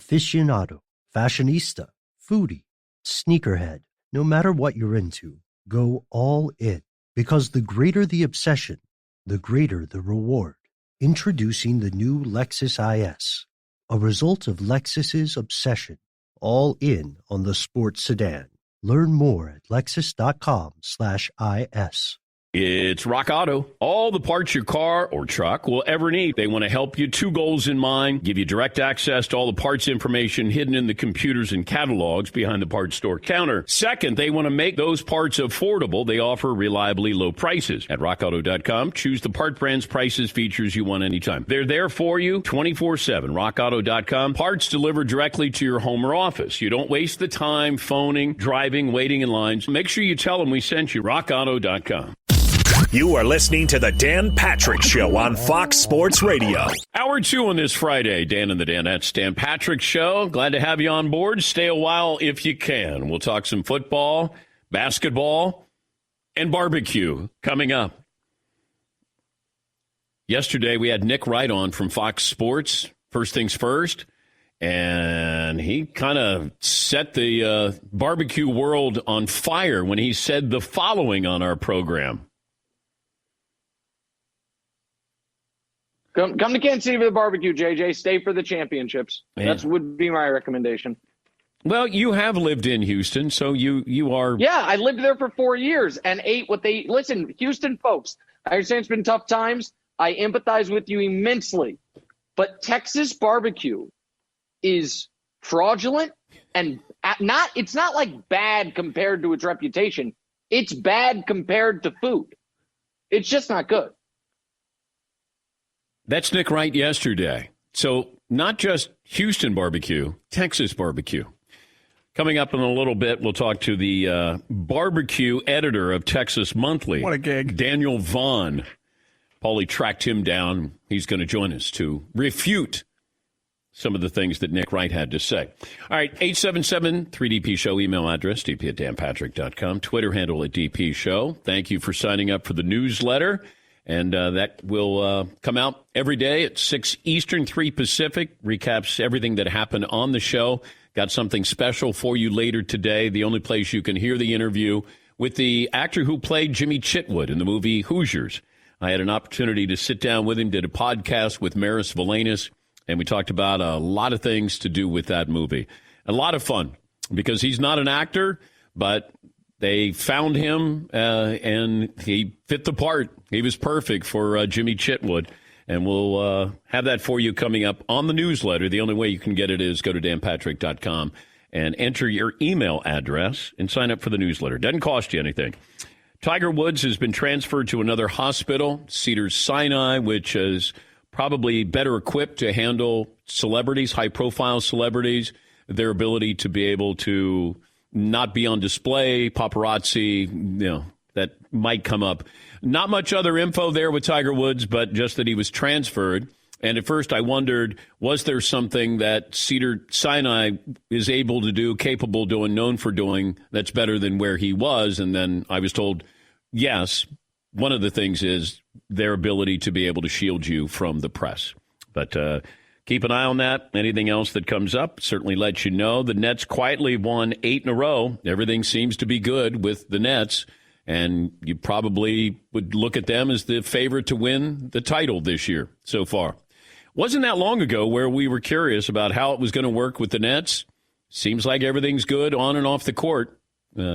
Aficionado, fashionista, foodie, sneakerhead, no matter what you're into, go all in. Because the greater the obsession, the greater the reward. Introducing the new Lexus IS, a result of Lexus's obsession, all in on the sports sedan. Learn more at lexus.com/IS. It's Rock Auto. All the parts your car or truck will ever need. They want to help you. 2 goals in mind. Give you direct access to all the parts information hidden in the computers and catalogs behind the parts store counter. Second, they want to make those parts affordable. They offer reliably low prices. At rockauto.com, choose the part brands, prices, features you want anytime. They're there for you 24/7. rockauto.com. Parts delivered directly to your home or office. You don't waste the time phoning, driving, waiting in lines. Make sure you tell them we sent you. rockauto.com. You are listening to the Dan Patrick Show on Fox Sports Radio. Hour 2 on this Friday. Dan and the Danettes, Dan Patrick Show. Glad to have you on board. Stay a while if you can. We'll talk some football, basketball, and barbecue coming up. Yesterday, we had Nick Wright on from Fox Sports, First Things First, and he kind of set the barbecue world on fire when he said the following on our program. Come to Kansas City for the barbecue, JJ. Stay for the championships. That would be my recommendation. Well, you have lived in Houston, so you are. Yeah, I lived there for 4 years and ate what they. Listen, Houston folks, I understand it's been tough times. I empathize with you immensely. But Texas barbecue is fraudulent and it's not like bad compared to its reputation. It's bad compared to food. It's just not good. That's Nick Wright yesterday. So not just Houston barbecue, Texas barbecue. Coming up in a little bit, we'll talk to the barbecue editor of Texas Monthly. What a gig. Daniel Vaughn. Paulie tracked him down. He's going to join us to refute some of the things that Nick Wright had to say. All right, 877-3DP Show, email address, dp@danpatrick.com, Twitter handle @DP Show. Thank you for signing up for the newsletter. And that will come out every day at 6 Eastern, 3 Pacific. Recaps everything that happened on the show. Got something special for you later today. The only place you can hear the interview with the actor who played Jimmy Chitwood in the movie Hoosiers. I had an opportunity to sit down with him, did a podcast with Maris Valanis, and we talked about a lot of things to do with that movie. A lot of fun, because he's not an actor, but they found him, and he fit the part. He was perfect for Jimmy Chitwood. And we'll have that for you coming up on the newsletter. The only way you can get it is go to danpatrick.com and enter your email address and sign up for the newsletter. Doesn't cost you anything. Tiger Woods has been transferred to another hospital, Cedars-Sinai, which is probably better equipped to handle celebrities, high-profile celebrities, their ability to be able to not be on display, paparazzi, that might come up. Not much other info there with Tiger Woods, but just that he was transferred. And at first I wondered, was there something that Cedars-Sinai is able to do, capable of doing, known for doing, that's better than where he was? And then I was told, yes, one of the things is their ability to be able to shield you from the press. But keep an eye on that. Anything else that comes up, certainly let you know. The Nets quietly won 8 in a row. Everything seems to be good with the Nets. And you probably would look at them as the favorite to win the title this year so far. Wasn't that long ago where we were curious about how it was going to work with the Nets. Seems like everything's good on and off the court.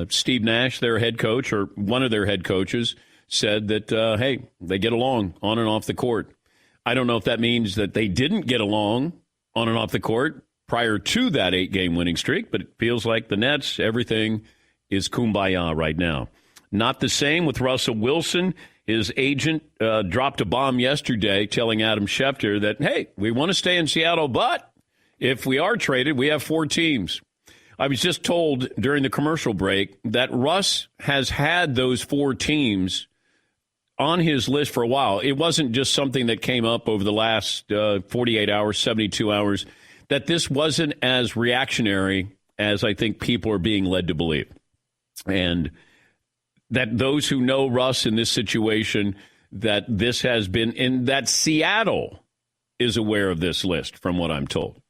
Steve Nash, their head coach, or one of their head coaches, said that, hey, they get along on and off the court. I don't know if that means that they didn't get along on and off the court prior to that 8-game winning streak, but it feels like the Nets, everything is kumbaya right now. Not the same with Russell Wilson. His agent dropped a bomb yesterday telling Adam Schefter that, hey, we want to stay in Seattle, but if we are traded, we have 4 teams. I was just told during the commercial break that Russ has had those 4 teams on his list for a while. It wasn't just something that came up over the last 48 hours, 72 hours, that this wasn't as reactionary as I think people are being led to believe. And that those who know Russ in this situation, that this has been, and that Seattle is aware of this list, from what I'm told.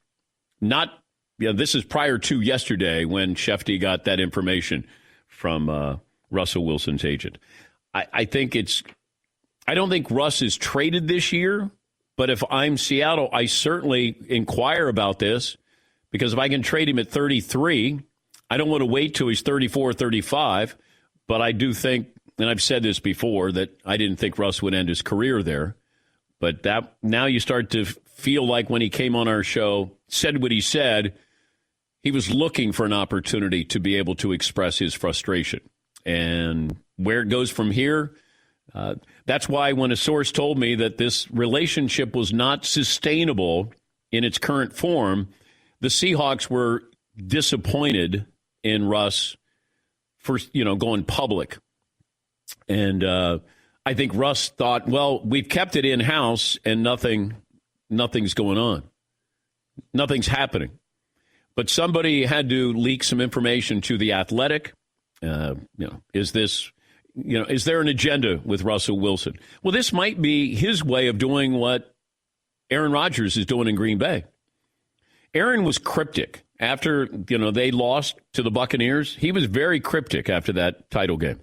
Not this is prior to yesterday when Shefty got that information from Russell Wilson's agent. I don't think Russ is traded this year, but if I'm Seattle, I certainly inquire about this because if I can trade him at 33, I don't want to wait till he's 34, 35, but I do think, and I've said this before, that I didn't think Russ would end his career there. But that now you start to feel like when he came on our show, said what he said, he was looking for an opportunity to be able to express his frustration. And where it goes from here, that's why when a source told me that this relationship was not sustainable in its current form, the Seahawks were disappointed in Russ for, going public. And I think Russ thought, well, we've kept it in-house and nothing's going on. Nothing's happening. But somebody had to leak some information to The Athletic. Is there an agenda with Russell Wilson? Well, this might be his way of doing what Aaron Rodgers is doing in Green Bay. Aaron was cryptic after, they lost to the Buccaneers. He was very cryptic after that title game.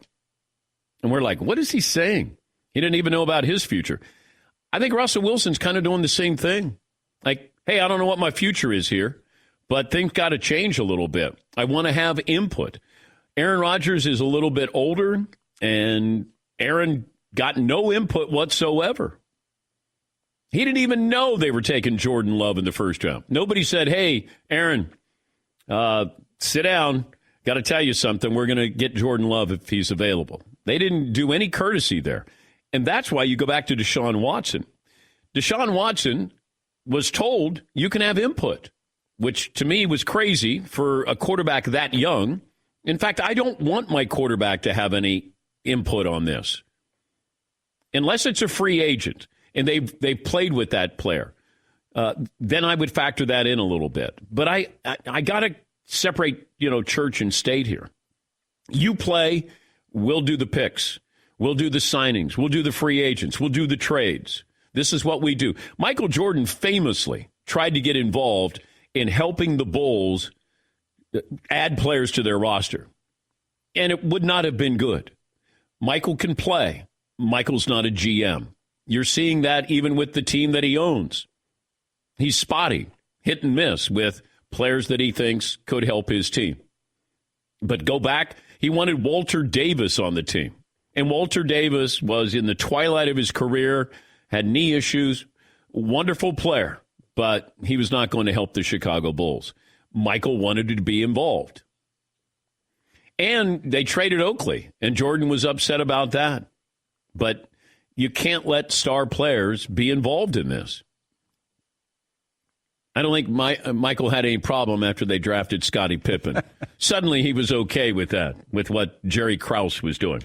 And we're like, what is he saying? He didn't even know about his future. I think Russell Wilson's kind of doing the same thing. Like, hey, I don't know what my future is here, but things got to change a little bit. I want to have input. Aaron Rodgers is a little bit older, and Aaron got no input whatsoever. He didn't even know they were taking Jordan Love in the first round. Nobody said, hey, Aaron, sit down. Got to tell you something. We're going to get Jordan Love if he's available. They didn't do any courtesy there. And that's why you go back to Deshaun Watson. Deshaun Watson was told you can have input, which to me was crazy for a quarterback that young. In fact, I don't want my quarterback to have any input on this. Unless it's a free agent and they've played with that player, then I would factor that in a little bit. But I got to separate, church and state here. You play, we'll do the picks. We'll do the signings. We'll do the free agents. We'll do the trades. This is what we do. Michael Jordan famously tried to get involved in helping the Bulls add players to their roster. And it would not have been good. Michael can play. Michael's not a GM. You're seeing that even with the team that he owns. He's spotty, hit and miss with players that he thinks could help his team. But go back, he wanted Walter Davis on the team. And Walter Davis was in the twilight of his career, had knee issues, wonderful player, but he was not going to help the Chicago Bulls. Michael wanted to be involved. And they traded Oakley, and Jordan was upset about that. But you can't let star players be involved in this. I don't think Michael had any problem after they drafted Scottie Pippen. Suddenly he was okay with that, with what Jerry Krause was doing.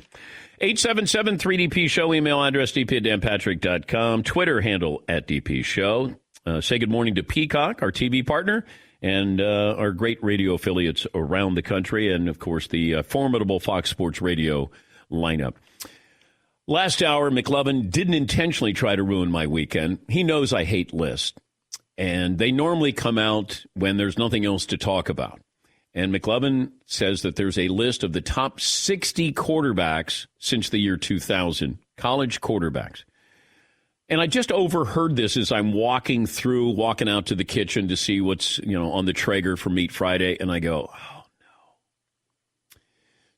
877-3DP-SHOW, email address dp@danpatrick.com, Twitter handle @DP-SHOW. Say good morning to Peacock, our TV partner, and our great radio affiliates around the country, and, of course, the formidable Fox Sports Radio lineup. Last hour, McLovin didn't intentionally try to ruin my weekend. He knows I hate lists, and they normally come out when there's nothing else to talk about. And McLovin says that there's a list of the top 60 quarterbacks since the year 2000, college quarterbacks. And I just overheard this as I'm walking out to the kitchen to see what's, on the Traeger for Meat Friday. And I go, oh, no.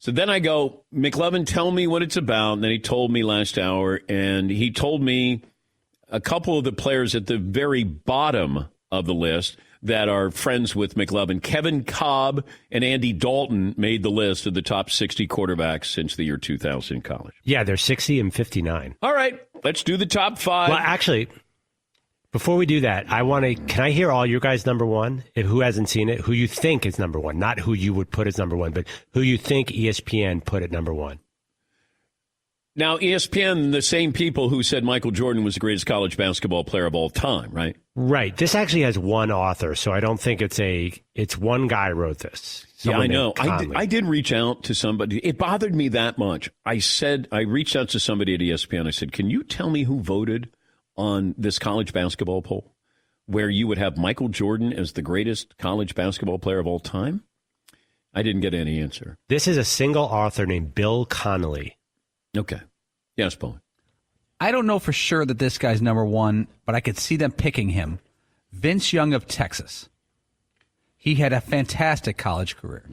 So then I go, McLovin, tell me what it's about. And then he told me last hour, and he told me a couple of the players at the very bottom of the list that are friends with McLovin. Kevin Cobb and Andy Dalton made the list of the top 60 quarterbacks since the year 2000 in college. Yeah, they're 60 and 59. All right, let's do the top 5. Well, actually, before we do that, can I hear all your guys' number one? Who hasn't seen it? Who you think is number one? Not who you would put as number one, but who you think ESPN put at number one. Now, ESPN, the same people who said Michael Jordan was the greatest college basketball player of all time, right? Right. This actually has one author, so I don't think it's one guy wrote this. Yeah, I know. I did reach out to somebody. It bothered me that much. I reached out to somebody at ESPN. I said, can you tell me who voted on this college basketball poll? where you would have Michael Jordan as the greatest college basketball player of all time? I didn't get any answer. This is a single author named Bill Connolly. Okay. Yes, Paul. I don't know for sure that this guy's number one, but I could see them picking him. Vince Young of Texas. He had a fantastic college career.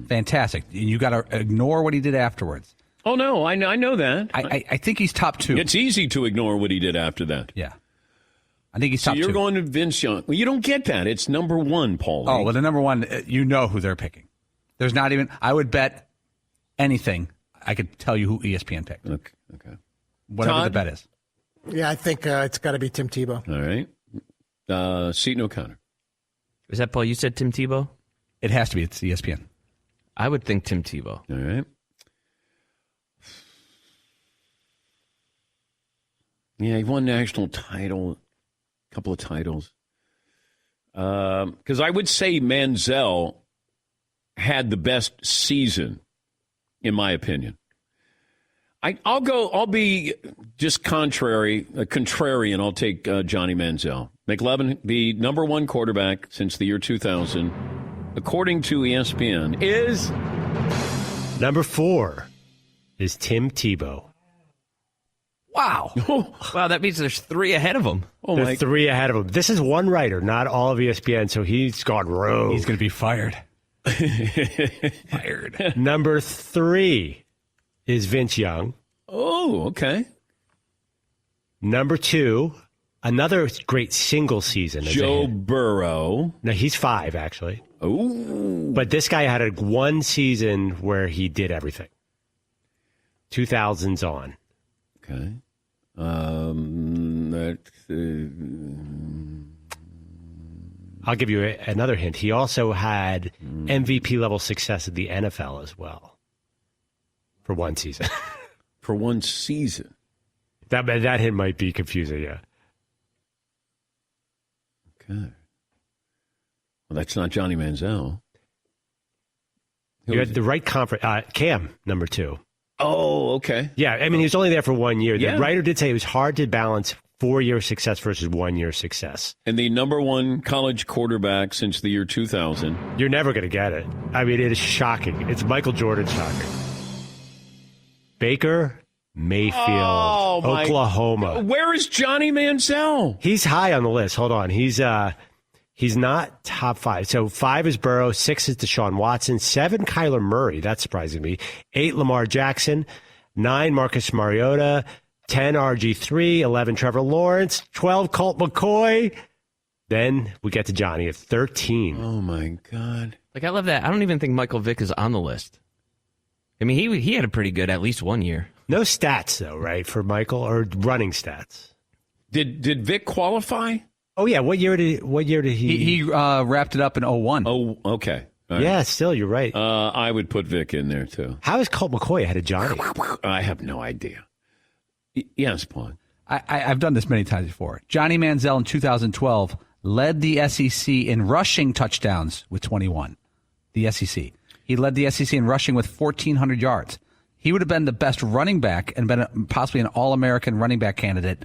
Fantastic. And you got to ignore what he did afterwards. Oh, no, I know that. I think he's top two. It's easy to ignore what he did after that. Yeah. I think he's top two. So you're going to Vince Young. Well, you don't get that. It's number one, Paul. Oh, well, the number one, you know who they're picking. There's not even, I would bet anything I could tell you who ESPN picked. Okay. Whatever Todd? the bet is. Yeah, I think it's got to be Tim Tebow. All right. Seton O'Connor. Is that Paul? You said Tim Tebow? It has to be. It's ESPN. I would think Tim Tebow. All right. Yeah, he won national title, a couple of titles. Because I would say Manziel had the best season, in my opinion. I'll be just contrarian. I'll take Johnny Manziel. McLevin, the number one quarterback since the year 2000, according to ESPN, is... Number 4 is Tim Tebow. Wow. Wow, that means there's 3 ahead of him. There's 3 ahead of him. This is one writer, not all of ESPN, so he's gone rogue. He's going to be fired. Fired. Number 3 is Vince Young. Oh, okay. Number 2, another great single season. Joe Burrow. No, he's 5, actually. Oh. But this guy had one season where he did everything. 2000s on. Okay. I'll give you another hint. He also had MVP level success at the NFL as well for one season. For one season. That hint might be confusing, yeah. Okay. Well, that's not Johnny Manziel. You had the right conference. Cam, number 2. Oh, okay. Yeah, I mean, he was only there for 1 year. Yeah. The writer did say it was hard to balance 4-year success versus 1-year success. And the number one college quarterback since the year 2000. You're never going to get it. I mean, it is shocking. It's Michael Jordan shocking. Baker Mayfield, Oklahoma. Where is Johnny Manziel? He's high on the list. Hold on. He's not top 5. So 5 is Burrow, 6 is Deshaun Watson, 7 Kyler Murray. That's surprising me. 8 Lamar Jackson, 9 Marcus Mariota, 10 RG3, 11 Trevor Lawrence, 12 Colt McCoy. Then we get to Johnny at 13. Oh my God! Like, I love that. I don't even think Michael Vick is on the list. I mean, he had a pretty good at least 1 year. No stats though, right, for Michael, or running stats? Did Vic qualify? Oh yeah, what year did he? He wrapped it up in 01. Oh, okay. All right. Yeah, still, you're right. I would put Vic in there too. How is Colt McCoy ahead of Johnny? I have no idea. Yes, Paul. I've done this many times before. Johnny Manziel in 2012 led the SEC in rushing touchdowns with 21. The SEC. He led the SEC in rushing with 1,400 yards. He would have been the best running back and been possibly an All-American running back candidate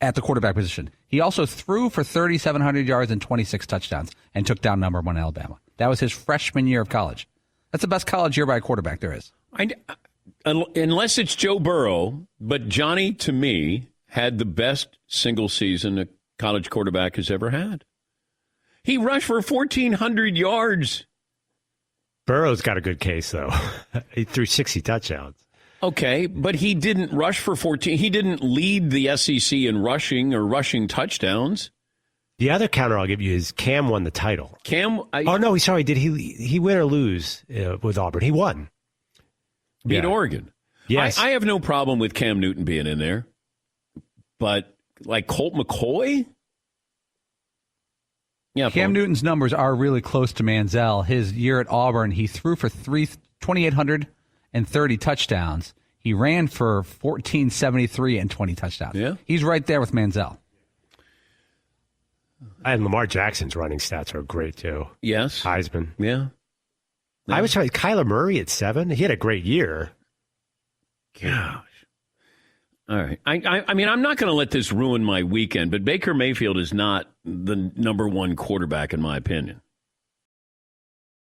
at the quarterback position. He also threw for 3,700 yards and 26 touchdowns and took down number 1 Alabama. That was his freshman year of college. That's the best college year by a quarterback there is. Unless it's Joe Burrow, but Johnny, to me, had the best single season a college quarterback has ever had. He rushed for 1,400 yards. Burrow's got a good case, though. He threw 60 touchdowns. Okay, but he didn't rush for 14. He didn't lead the SEC in rushing or rushing touchdowns. The other counter I'll give you is Cam won the title. Oh, no, sorry. Did he win or lose with Auburn? He won. Beat Oregon. Yes. I have no problem with Cam Newton being in there. But, like, Colt McCoy? Yeah, Cam Newton's numbers are really close to Manziel. His year at Auburn, he threw for 2,830 touchdowns. He ran for 1,473 and 20 touchdowns. Yeah. He's right there with Manziel. And Lamar Jackson's running stats are great, too. Yes. Heisman. Yeah. I was sorry, Kyler Murray at 7? He had a great year. Gosh. All right. I mean, I'm not going to let this ruin my weekend, but Baker Mayfield is not the number one quarterback in my opinion.